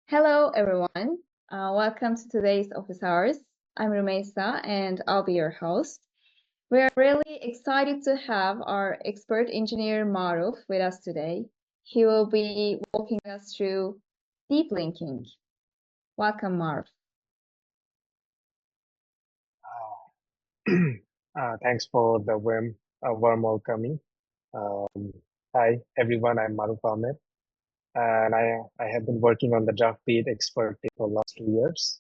Hello, everyone. Welcome to today's office hours. I'm Rumeysa, and I'll be your host. We're really excited to have our expert engineer Maruf with us today. He will be walking us through deep linking. Welcome, Maruf. Thanks for the warm welcoming. Um, Hi, everyone. I'm Maruf Ahmed, and I have been working on the Draftbit expert team for the last 2 years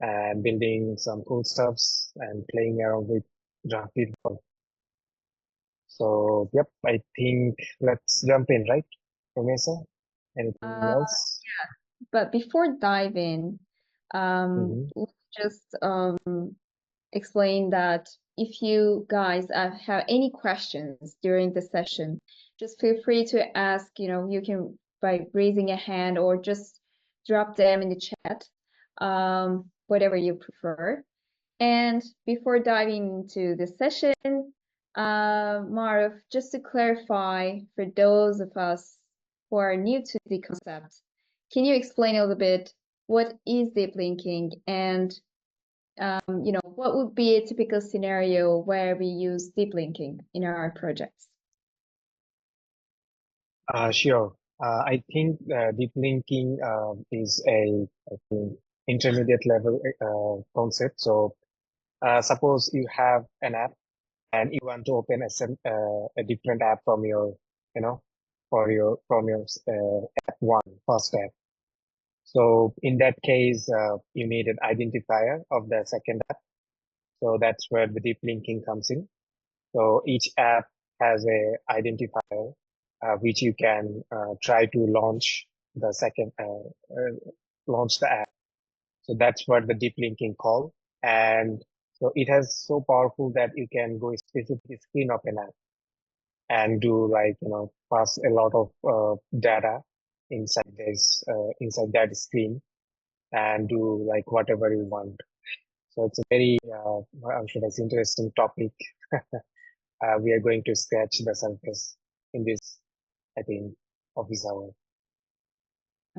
and building some cool stuffs and playing around with Draftbit. So, yep, I think let's jump in, right, Rumeysa? Anything Uh, else? but before dive in, Mm-hmm. let's just explain that if you guys have any questions during the session, just feel free to ask, you can by raising a hand or just drop them in the chat, whatever you prefer. And before diving into the session, Maruf, just to clarify for those of us who are new to the concept, can you explain a little bit what is deep linking and what would be a typical scenario where we use deep linking in our projects? Sure. I think deep linking is I think, intermediate level concept. So, suppose you have an app and you want to open a different app from your, you know, from your app one, first app. So in that case, you need an identifier of the second app. So that's where the deep linking comes in. So each app has a identifier which you can try to launch the launch the app. So that's what the deep linking call. And so it has so powerful that you can go specific screen of an app and do pass a lot of data inside that screen and do like whatever you want. So it's a very, I'm sure that's interesting topic. We are going to scratch the surface in this, I think, office hour.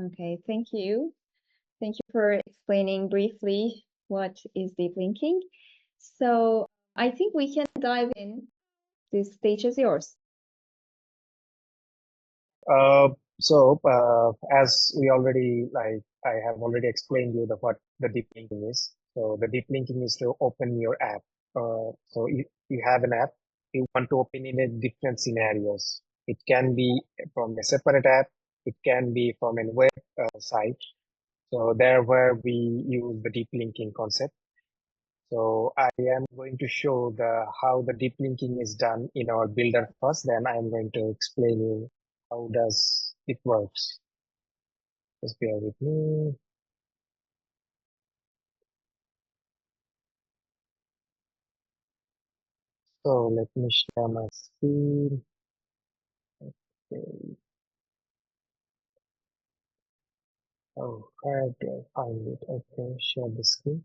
Okay, thank you. Thank you for explaining briefly what is deep linking. So I think we can dive in. This stage is yours. As we already I have already explained you what the deep linking is. So the deep linking is to open your app. So you have an app, you want to open in a different scenarios. It can be from a separate app. It can be from a web site. So there where we use the deep linking concept. So I am going to show how the deep linking is done in our builder first. Then I am going to explain you how does it works. Just bear with me. So let me share my screen. Okay. Oh, where do I find it? Okay, share the screen.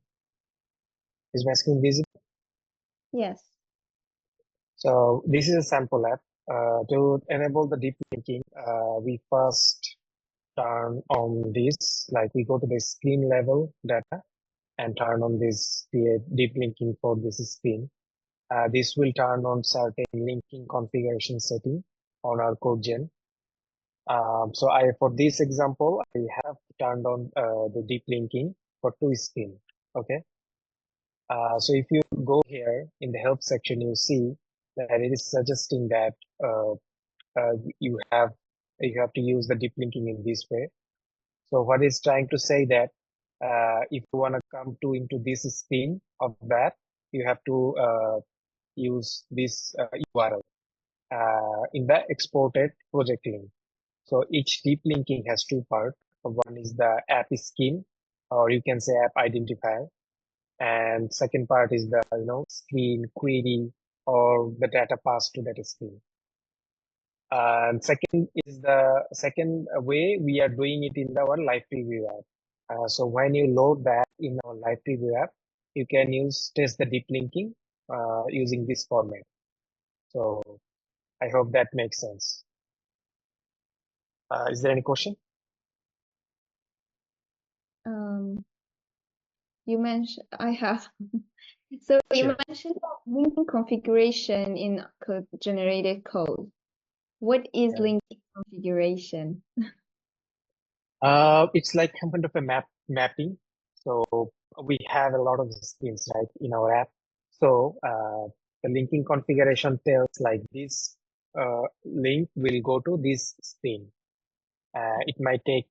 Is my screen visible? Yes. So this is a sample app. To enable the deep linking, we first turn on this, like we go to the screen level data and turn on this deep linking for this screen. This will turn on certain linking configuration setting on our code gen. So for this example, I have turned on the deep linking for two screen. Okay. So if you go here in the help section, you see that it is suggesting that uh, you have to use the deep linking in this way. So what is trying to say that if you want to come to into this screen of that, you have to use this URL in the exported project link. So each deep linking has two parts. One is the app scheme, or you can say app identifier, and second part is the screen query or the data passed to that screen. And second is the second way we are doing it in our live preview app. So when you load that in our live preview app, you can test the deep linking using this format. So I hope that makes sense. Is there any question? You mentioned I have. So you Sure. mentioned linking configuration in generated code. What is Right. linking configuration? It's like kind of a mapping. So we have a lot of schemes, right, in our app. So the linking configuration tells like this link will go to this screen. It might take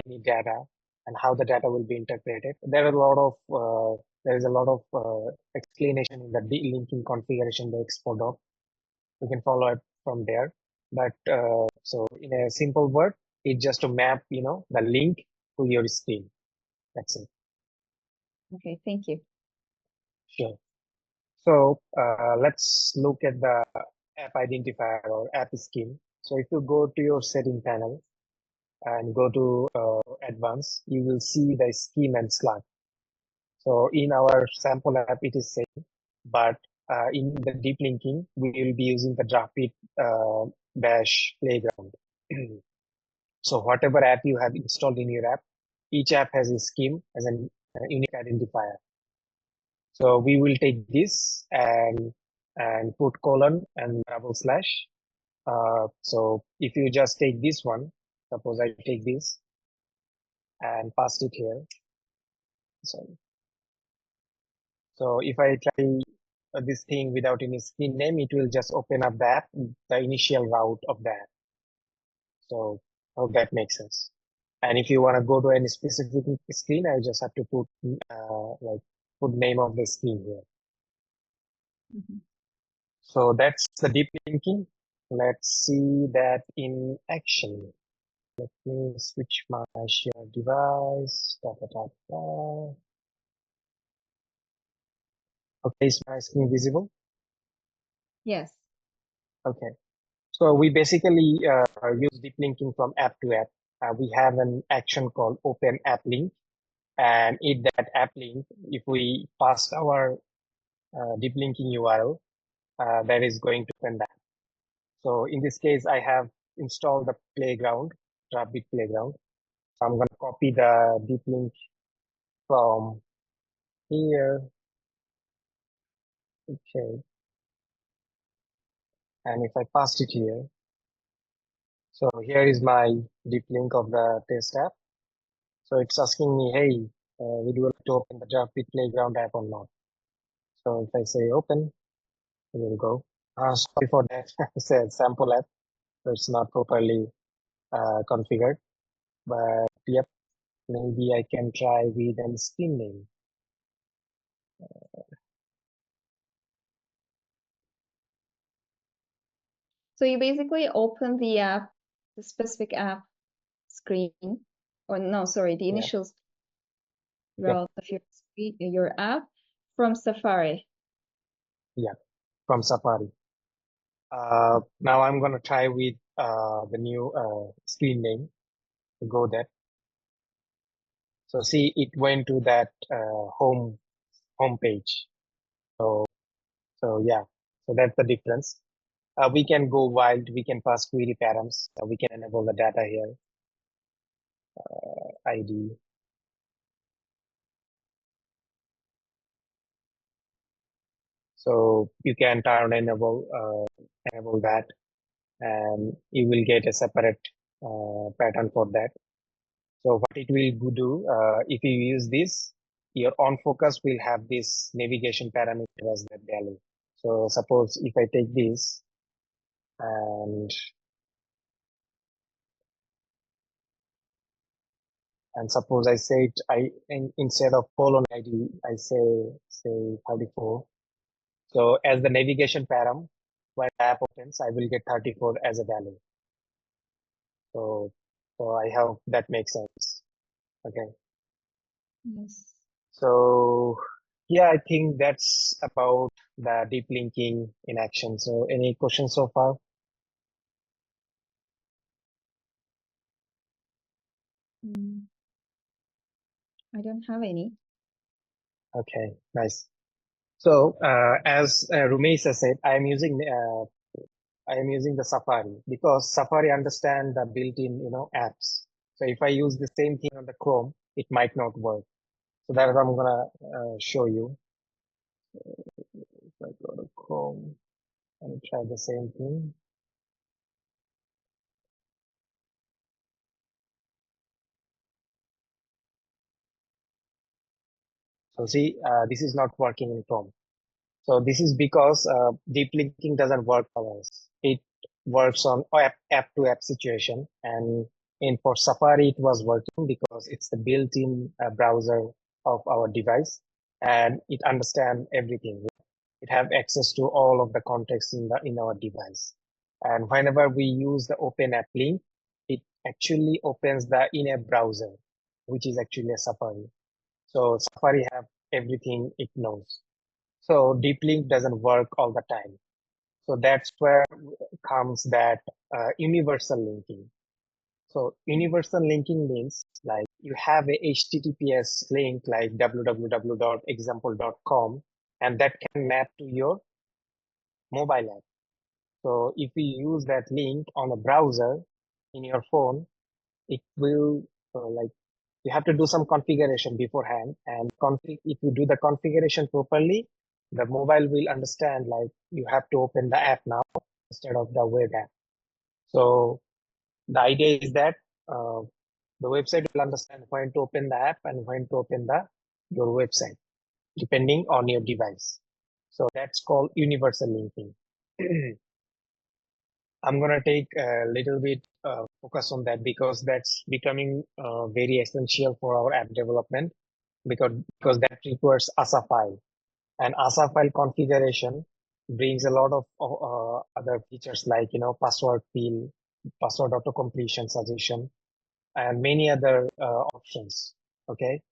any data and how the data will be interpreted. There is a lot of explanation in the linking configuration, the export doc. We can follow it from there. But so in a simple word, it's just to map, the link to your screen. That's it. Okay, thank you. Sure. So let's look at the app identifier or app scheme. So if you go to your setting panel and go to advanced, you will see the scheme and slot. So in our sample app, it is same, but in the deep linking, we will be using the Draftbit dash playground. So whatever app you have installed in your app, each app has a scheme as a unique identifier. So we will take this and put colon and double slash. So if you just take this one, suppose I take this and pass it here. Sorry. So if I try this thing without any screen name, it will just open up the app, the initial route of the app. So hope that makes sense. And if you want to go to any specific screen, I just have to put name of the screen here. Mhm. So that's the deep linking. Let's see that in action. Let me switch my share device. Da, da, da, da. Okay, is my screen visible? Yes. Okay. So we basically use deep linking from app to app. We have an action called open app link, and in that app link, if we pass our deep linking URL, that is going to open that. So in this case, I have installed the playground, Draftbit playground. So I'm going to copy the deep link from here. Okay. And if I paste it here, so here is my deep link of the test app. So it's asking me, hey, would you like to open the Draftbit playground app or not? So if I say open, it will go. Sorry for that. It's a sample app, so it's not properly configured. But yep, maybe I can try with an screen name. So you basically open the app, the specific app screen, or no, sorry, the Yeah, initial yep, route of your screen, your app from Safari. yeah, from Safari. Now I'm gonna try with the new screen name to go there. So see, it went to that home page. So yeah, so that's the difference. We can go wild. We can pass query params. We can enable the data here, ID. So you can turn enable that, and you will get a separate pattern for that. So what it will do, if you use this, your on focus will have this navigation parameter as the value. So suppose if I take this and suppose I say instead of colon ID, I say 34. So as the navigation param, when the app opens, I will get 34 as a value. So I hope that makes sense. Okay. Yes. So yeah, I think that's about the deep linking in action. So any questions so far? Mm, I don't have any. Okay, nice. So as Rumeysa said, I am using the Safari because Safari understand the built-in apps. So if I use the same thing on the Chrome, it might not work. So that's what I'm gonna show you. If I go to Chrome and try the same thing. So see, this is not working in Chrome. So this is because deep linking doesn't work for us. It works on app to app situation, and for Safari it was working because it's the built-in browser of our device, and it understands everything. It have access to all of the context in our device. And whenever we use the open app link, it actually opens the in-app browser, which is actually a Safari. So Safari have everything it knows. So deep link doesn't work all the time. So that's where comes that universal linking. So universal linking means like you have a HTTPS link like www.example.com, and that can map to your mobile app. So if we use that link on a browser in your phone, it will like you have to do some configuration beforehand, and if you do the configuration properly, the mobile will understand like you have to open the app now instead of the web app. So the idea is that uh, the website will understand when to open the app and when to open your website depending on your device. So that's called universal linking. I'm gonna take a little bit focus on that because that's becoming very essential for our app development because that requires ASA file, and ASA file configuration brings a lot of other features like password fill, password auto completion suggestion, and many other options. Okay,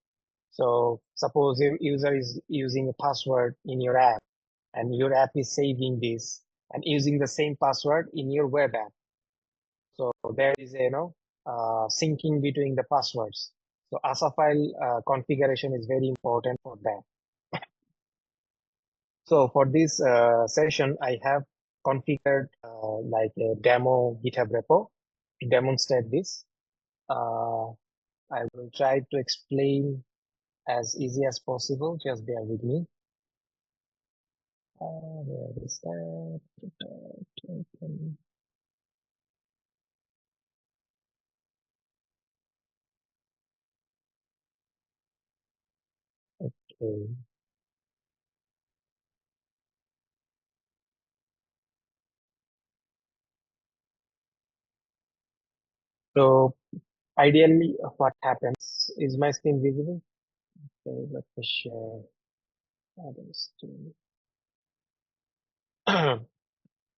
so suppose your user is using a password in your app, and your app is saving this and using the same password in your web app. So there is a syncing between the passwords. So ASA file configuration is very important for that. So for this session, I have configured like a demo GitHub repo to demonstrate this. I will try to explain as easy as possible. Just bear with me. Where is that? Okay. So ideally, what happens is my screen visible. Okay, let me share others too.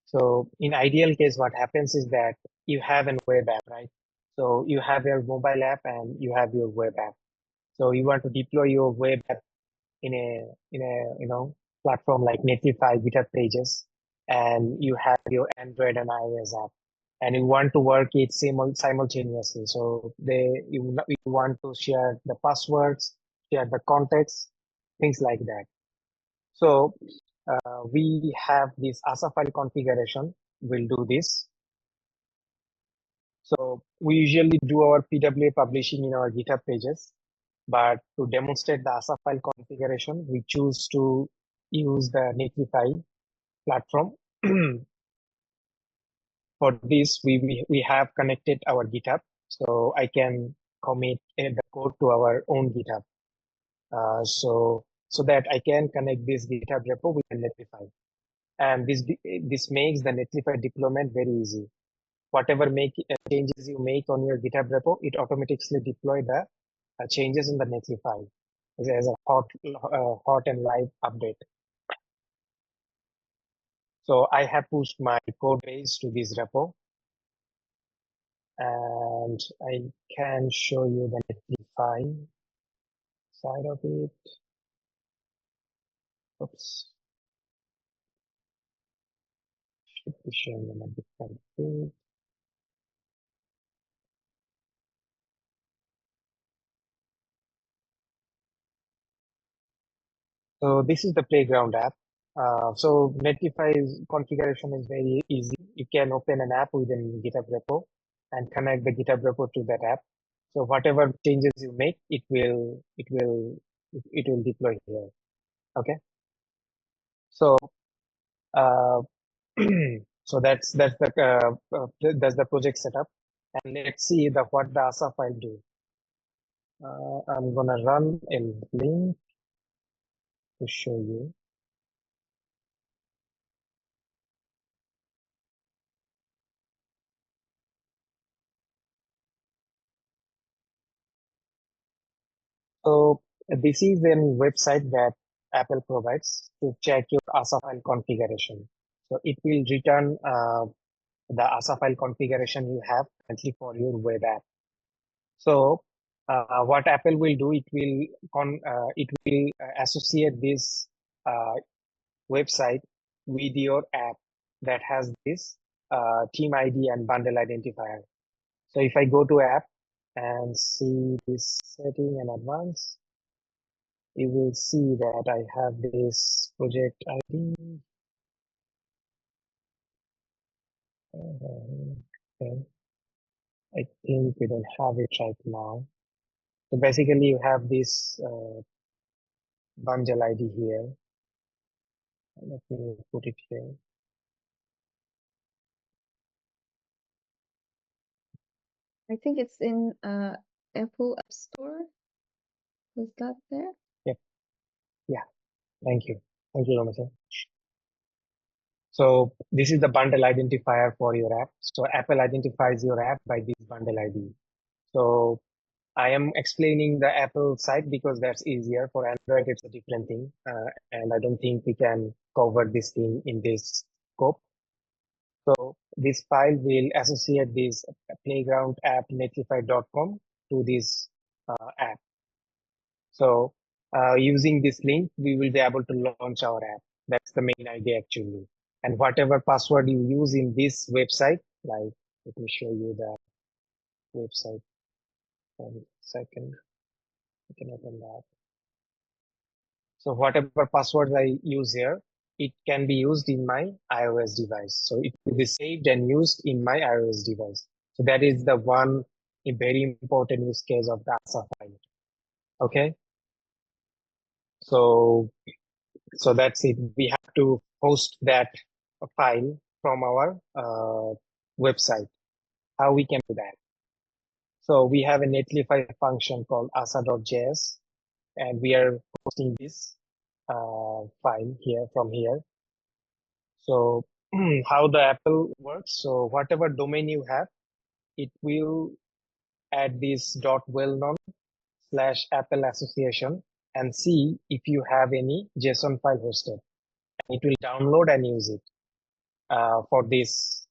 So in ideal case, what happens is that you have a web app, right? So you have your mobile app and you have your web app. So you want to deploy your web app in a platform like Netlify, GitHub Pages, and you have your Android and iOS app, and you want to work it simultaneously. So you want to share the passwords, share the context, things like that. So we have this ASA file configuration. We'll do this. So we usually do our PWA publishing in our GitHub pages, but to demonstrate the ASA file configuration, we choose to use the Netlify platform. For this, we have connected our GitHub, so I can commit the code to our own GitHub. So that I can connect this GitHub repo with Netlify. And this makes the Netlify deployment very easy. Whatever changes you make on your GitHub repo, it automatically deploy the changes in the Netlify as a hot and live update. So I have pushed my code base to this repo, and I can show you the Netlify side of it. Oops, should be showing in a different thing. So this is the playground app. So Netlify's configuration is very easy. You can open an app within GitHub repo and connect the GitHub repo to that app. So whatever changes you make, it will it will deploy here. Okay. So uh, so that's the project setup. And let's see what the ASA file do. I'm gonna run a link to show you. So this is a website that Apple provides to check your ASA file configuration. So it will return the ASA file configuration you have currently for your web app. So what Apple will do, it will associate this website with your app that has this team ID and bundle identifier. So if I go to app and see this setting and advanced, you will see that I have this project ID. Okay. I think we don't have it right now. So basically you have this bundle ID here. Let me put it here. I think it's in Apple App Store. Was that there? Yep. Yeah. Thank you. Thank you, Rumeysa. So this is the bundle identifier for your app. So Apple identifies your app by this bundle ID. So I am explaining the Apple side because that's easier. For Android, it's a different thing. And I don't think we can cover this thing in this scope. So this file will associate this playground app netlify.com to this app. So using this link, we will be able to launch our app. That's the main idea actually. And whatever password you use in this website, like, let me show you the website. 1 second, I can open that. So whatever passwords I use here, it can be used in my iOS device. So it will be saved and used in my iOS device. So that is the one a very important use case of the ASA file. Okay. So that's it. We have to host that file from our website. How we can do that? So we have a Netlify function called asa.js, and we are hosting this file here from here. So how the Apple works? So whatever domain you have, it will add this .well-known /Apple association and see if you have any JSON file hosted. It will download and use it for this,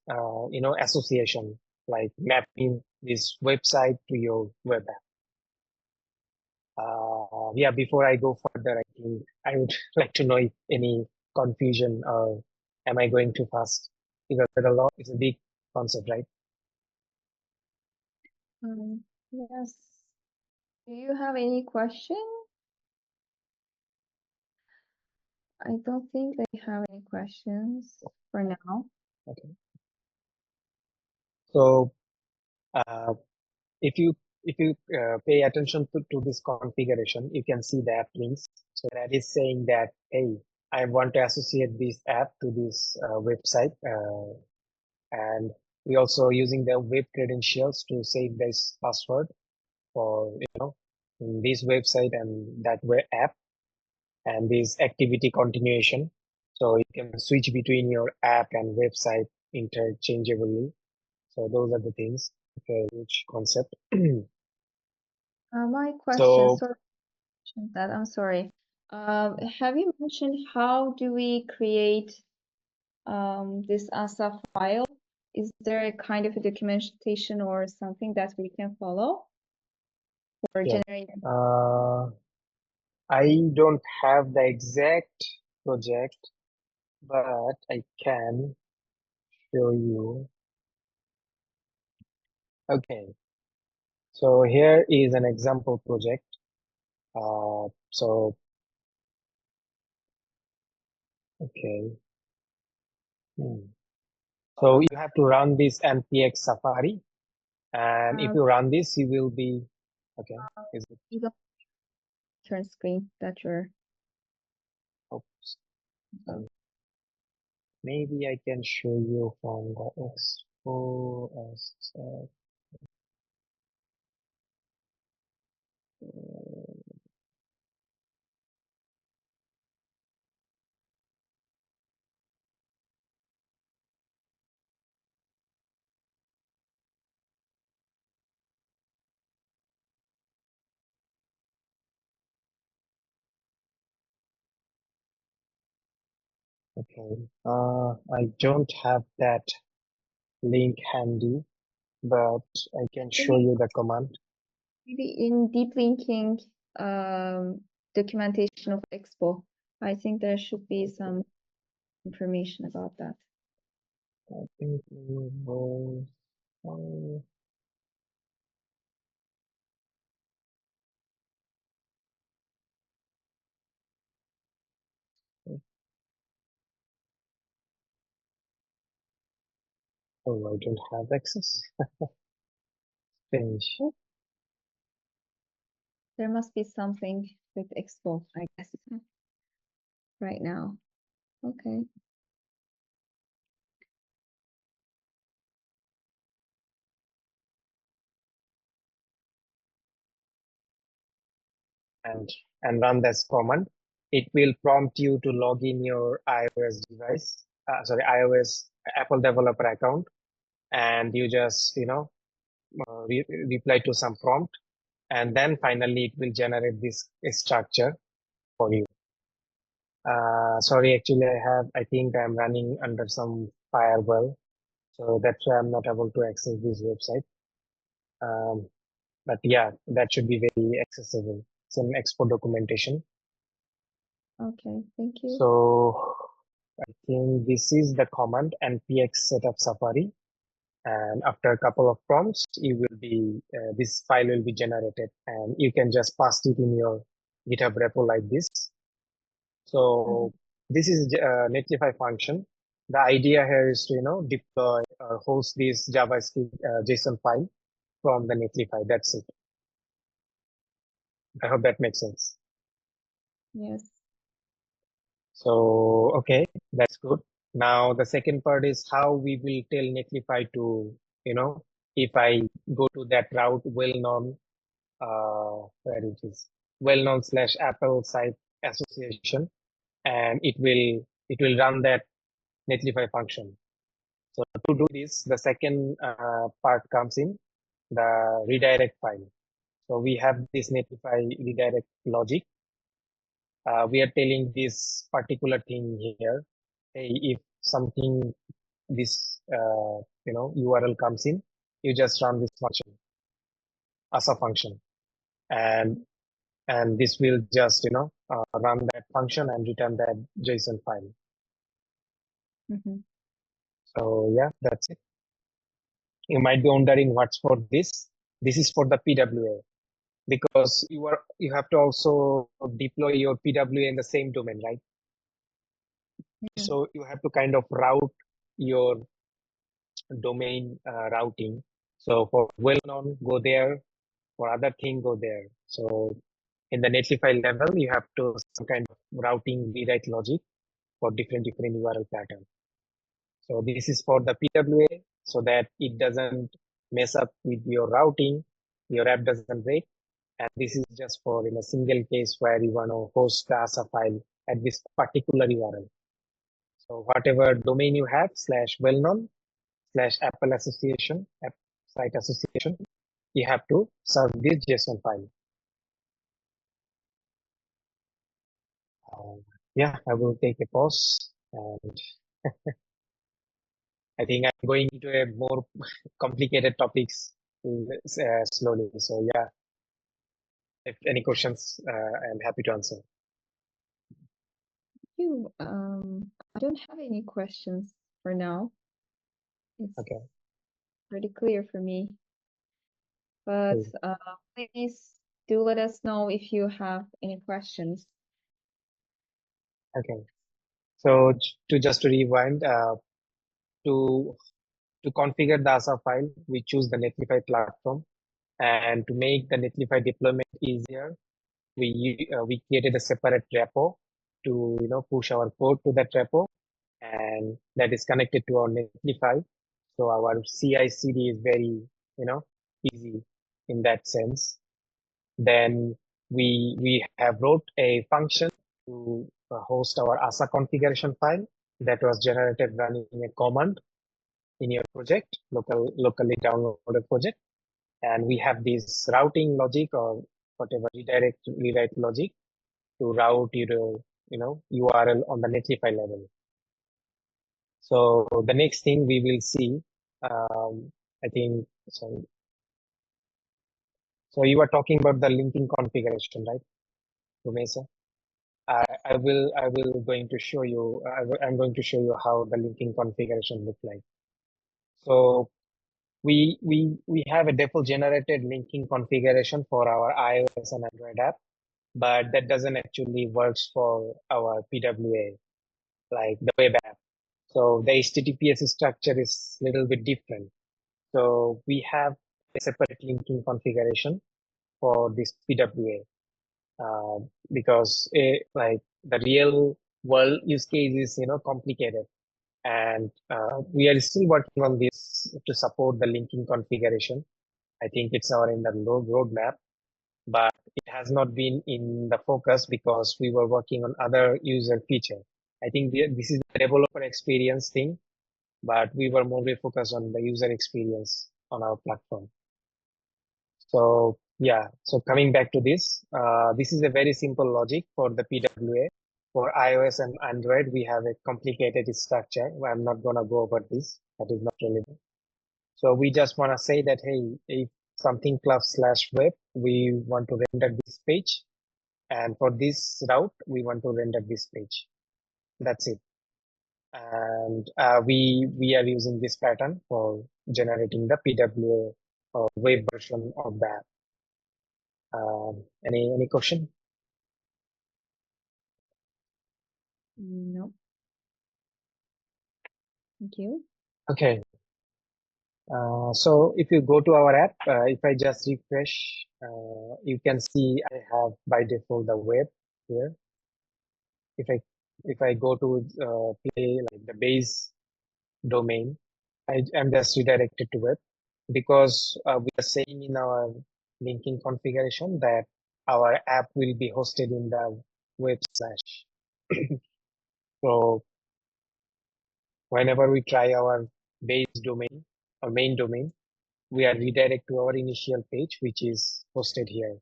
association, like mapping this website to your web app. Yeah, before I go further, I think I would like to know if any confusion or am I going too fast? Because the law is a big concept, right? Yes. Do you have any question? I don't think they have any questions for now. Okay. So uh, if you pay attention to this configuration, you can see the app links. So that is saying that, hey, I want to associate this app to this website, and we also using the web credentials to save this password for in this website and that web app, and this activity continuation. So you can switch between your app and website interchangeably. So those are the things. Okay, which concept. My question, So sorry that I'm sorry. Have you mentioned how do we create this ASA file? Is there a kind of a documentation or something that we can follow for yeah, generating? I don't have the exact project, but I can show you. Okay, so here is an example project. So okay. So you have to run this npx Safari, and if you run this, you will be okay. Is it? turn screen that you're. Oops. Maybe I can show you from the expo as okay. I don't have that link handy, but I can show you the command. Maybe in deep linking documentation of Expo, I think there should be some information about that. I think we will. Oh, I don't have access. Finish. There must be something with Expo, I guess, right now. Okay. and run this command. It will prompt you to log in your iOS device, iOS Apple developer account, and you just reply to some prompt, and then finally it will generate this structure for you. Sorry, actually I think I'm running under some firewall, so that's why I'm not able to access this website. But yeah, that should be very accessible. It's an export documentation. Okay, thank you. So I think this is the command npx setup Safari, and after a couple of prompts, this file will be generated, and you can just paste it in your GitHub repo like this. So this is a Netlify function. The idea here is to deploy or host this JavaScript JSON file from the Netlify. That's it. I hope that makes sense. Yes. So, okay, that's good. Now, the second part is how we will tell Netlify to, if I go to that route, well-known, where it is, well-known / Apple site association, and it will run that Netlify function. So to do this, the second part comes in the redirect file. So we have this Netlify redirect logic. We are telling this particular thing here. Hey, if something this URL comes in, you just run this function, AASA function, and this will just run that function and return that JSON file. So yeah, that's it. You might be wondering what's for this. This is for the PWA, because you have to also deploy your PWA in the same domain, right? Yeah. So you have to kind of route your domain routing. So for well-known, go there. For other thing, go there. So in the Netlify level, you have to some kind of routing rewrite logic for different URL pattern. So this is for the PWA, so that it doesn't mess up with your routing, your app doesn't break. And this is just for in a single case where you want to host the ASA file at this particular URL. So whatever domain you have / well-known / Apple association, app site association, you have to serve this JSON file. Yeah, I will take a pause, and I think I'm going into a more complicated topics slowly. So yeah, if any questions, I'm happy to answer. You, I don't have any questions for now. It's Okay. pretty clear for me. But please do let us know if you have any questions. Okay. So to rewind, to configure the ASA file, we choose the Netlify platform, and to make the Netlify deployment easier, we created a separate repo to push our code to that repo, and that is connected to our Netlify. So our CI/CD is very easy in that sense. Then we have wrote a function to host our ASA configuration file that was generated running a command in your project, locally downloaded project. And we have this routing logic or whatever rewrite logic to route your URL on the Netlify level. So the next thing we will see, I think, sorry. So you were talking about the linking configuration, right, Rumeysa? I will going to show you. I'm going to show you how the linking configuration look like. So we have a default generated linking configuration for our iOS and Android app, but that doesn't actually works for our PWA, like the web app. So the HTTPS structure is a little bit different. So we have a separate linking configuration for this PWA, because like the real world use case is complicated, and we are still working on this to support the linking configuration. I think it's our in the roadmap, but it has not been in the focus because we were working on other user feature. I think this is the developer experience thing, but we were more focused on the user experience on our platform. So yeah, so coming back to this, this is a very simple logic for the PWA. For iOS and Android, we have a complicated structure. I'm not gonna go over this. That is not relevant. So we just wanna say that, hey, if something club/web, we want to render this page, and for this route, we want to render this page. That's it. And we are using this pattern for generating the PWA or web version of that. Any question? No, thank you. Okay. So if you go to our app, if I just refresh, you can see I have by default the web here. If I go to play like the base domain, I'm just redirected to web, because we are saying in our linking configuration that our app will be hosted in the web slash. So whenever we try our base domain or main domain, we are redirected to our initial page, which is hosted here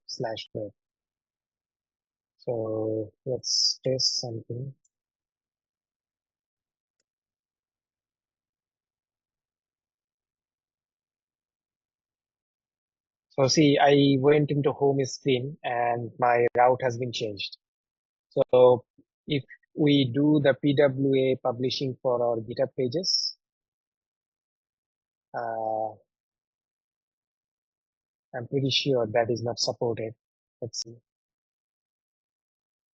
/web. So let's test something. So see, I went into home screen and my route has been changed. So if we do the PWA publishing for our GitHub pages, I'm pretty sure that is not supported. Let's see.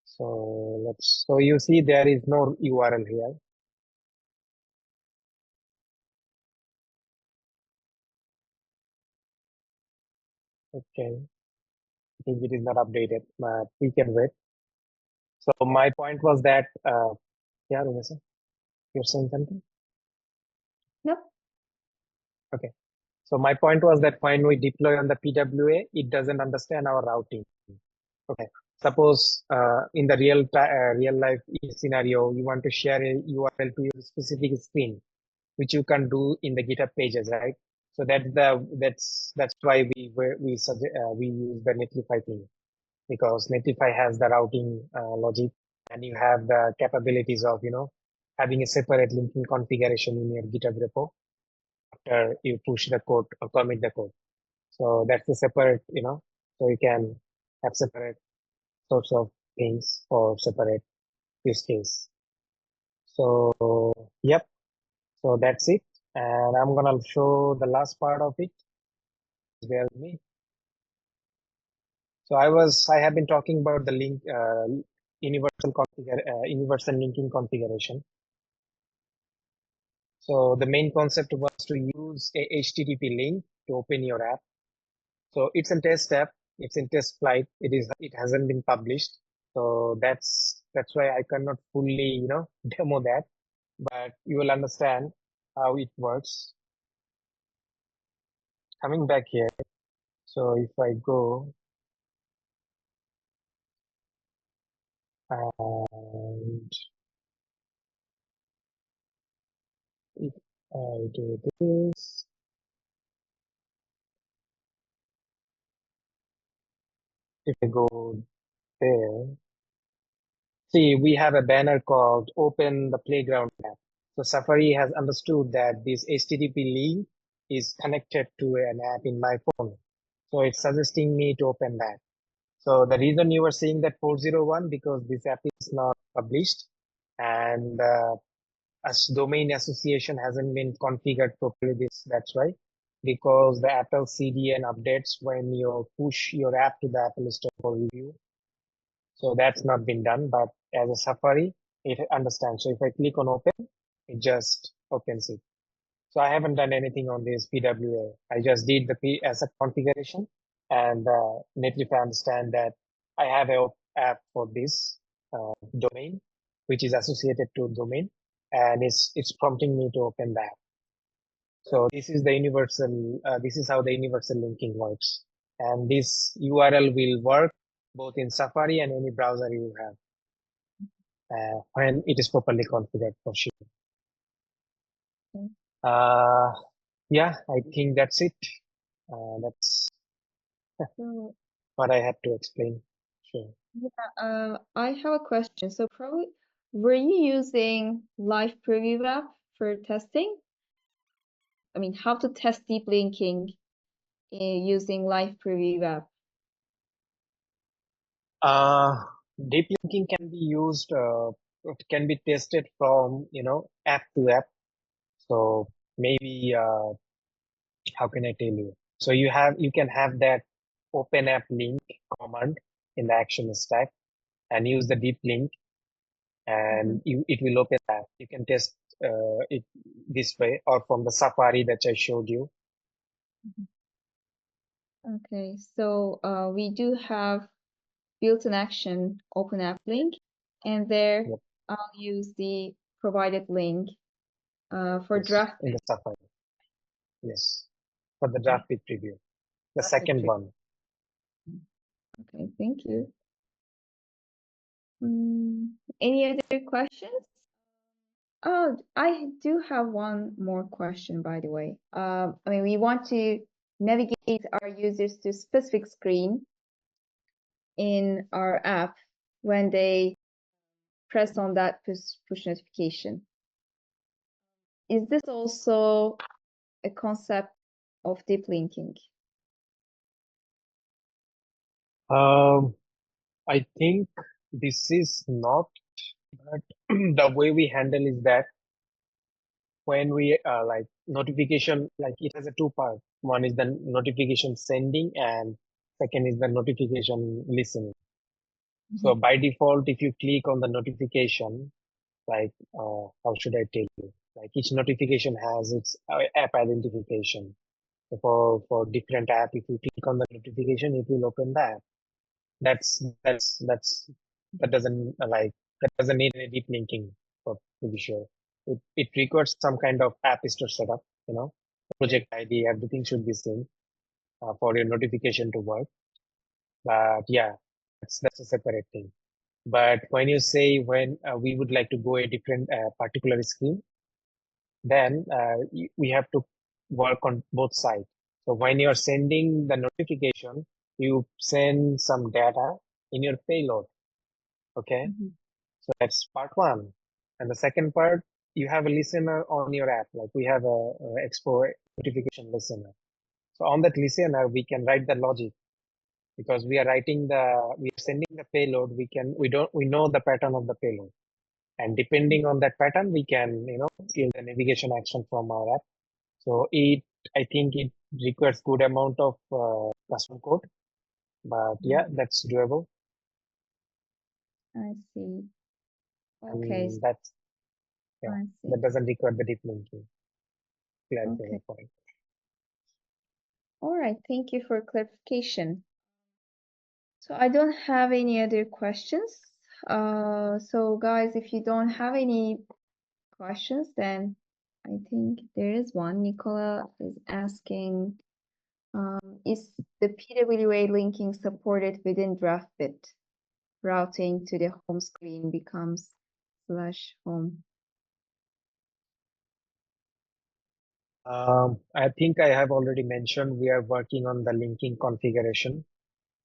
So you see there is no URL here. Okay, I think it is not updated, but we can wait. So my point was that, yeah, Rumeysa, you're saying something? Nope. Okay. So my point was that when we deploy on the PWA, it doesn't understand our routing. Okay. Suppose in the real life scenario, you want to share a URL to your specific screen, which you can do in the GitHub pages, right? So that's why we use the Netlify thing, because Netlify has the routing logic, and you have the capabilities of having a separate linking configuration in your GitHub repo after you push the code or commit the code. So that's a separate, so you can have separate sorts of things for separate use case. So yep, so that's it. And I'm gonna show the last part of it. Bear with me. So I have been talking about the link, universal linking configuration. So the main concept was to use a HTTP link to open your app. So it's a test app. It's in test flight. It hasn't been published. So that's why I cannot fully, demo that, but you will understand how it works. Coming back here. So if I go and if I do this, if I go there, see, we have a banner called Open the Playground app. So Safari has understood that this HTTP link is connected to an app in my phone. So it's suggesting me to open that. So the reason you were seeing that 401, because this app is not published and as domain association hasn't been configured properly. That's why, because the Apple CDN updates when you push your app to the Apple Store for review. So that's not been done, but as a Safari, it understands. So if I click on open, it just opens it. So I haven't done anything on this PWA. I just did the as a configuration, and Netlify understand that I have a app for this domain, which is associated to domain, and it's prompting me to open that. So this is the universal. This is how the universal linking works, and this URL will work both in Safari and any browser you have when it is properly configured for sure. Okay. Yeah, I think that's it. That's So, what I had to explain. Sure. I have a question. So probably, were you using live preview app for testing? I mean, how to test deep linking using live preview app? Uh, Deep linking can be used, it can be tested from, app to app. So maybe, how can I tell you? So you can have that open app link command in the action stack and use the deep link and it will open that. You can test it this way or from the Safari that I showed you. Okay, so we do have built-in action open app link, and there Yep. I'll use the provided link for Yes, in Draftbit. the Safari. Yes, for the Okay, Draftbit preview. The Draftbit second preview. one. Okay, thank you. Any other questions? Oh, I do have one more question, by the way. I mean, we want to navigate our users to a specific screen in our app when they press on that push notification. Is this also a concept of deep linking? I think this is not, but the way we handle is that when we like notification, like it has a two part. One is the notification sending and second is the notification listening. So by default, if you click on the notification, like how should I tell you? Like each notification has its app identification. So for different app, if you click on the notification, it will open the app. That doesn't that doesn't need any deep linking for to be sure. It requires some kind of app store setup, project ID, everything should be same for your notification to work. But yeah, that's a separate thing. But when you say when we would like to go a different particular screen, then we have to work on both sides. So when you're sending the notification, you send some data in your payload. Okay. So that's part one. And the second part, you have a listener on your app. Like we have a Expo notification listener. So on that listener, we can write the logic because we are sending the payload. We know the pattern of the payload. And depending on that pattern, we can, steal the navigation action from our app. So I think it requires good amount of custom code, but yeah, that's doable. I see. Okay, And that's, yeah, I see. that doesn't require the deep linking. Clarify Okay. the point. All right. Thank you for clarification. So I don't have any other questions. So guys, if you don't have any questions, then I think there is one. Nicola is asking, is the PWA linking supported within Draftbit? Routing to the home screen becomes /home. I think I have already mentioned we are working on the linking configuration.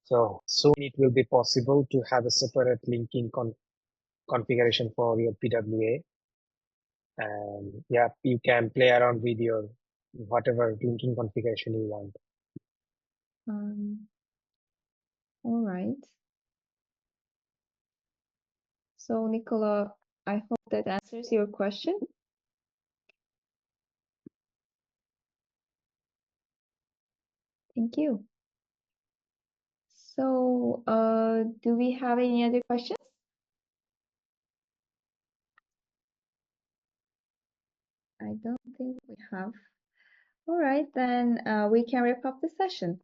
So soon it will be possible to have a separate linking configuration for your PWA. And yeah, you can play around with your whatever linking configuration you want. All right. So Nicola, I hope that answers your question. Thank you. So, do we have any other questions? I don't think we have. All right, then we can wrap up the session.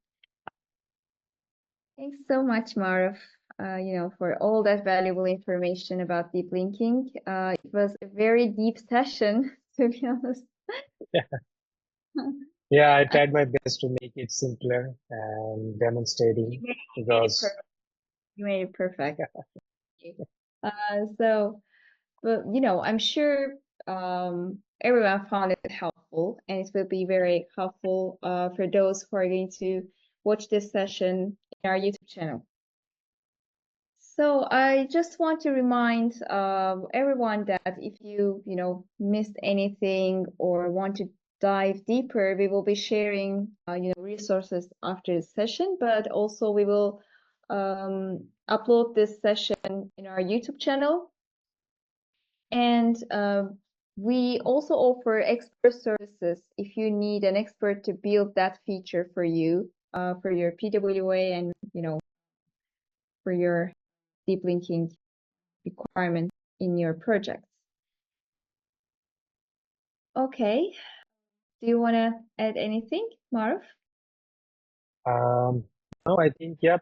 Thanks so much, Maruf, for all that valuable information about deep linking. It was a very deep session, to be honest. Yeah, I tried my best to make it simpler and demonstrating because You made it perfect. So, but I'm sure everyone found it helpful, and it will be very helpful for those who are going to watch this session in our YouTube channel. So I just want to remind everyone that if you missed anything or want to dive deeper, we will be sharing resources after the session, but also we will upload this session in our YouTube channel. And we also offer expert services if you need an expert to build that feature for you, for your PWA and for your deep linking requirement in your projects. Okay, do you want to add anything, Marv? no, I think I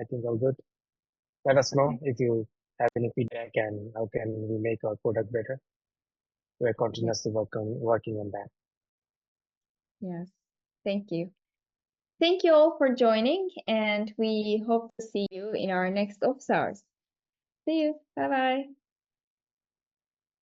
think all good. Let us know if you have any feedback and how can we make our product better. We're continuously working on that. Yes, thank you. Thank you all for joining, and we hope to see you in our next office hours. See you. Bye-bye.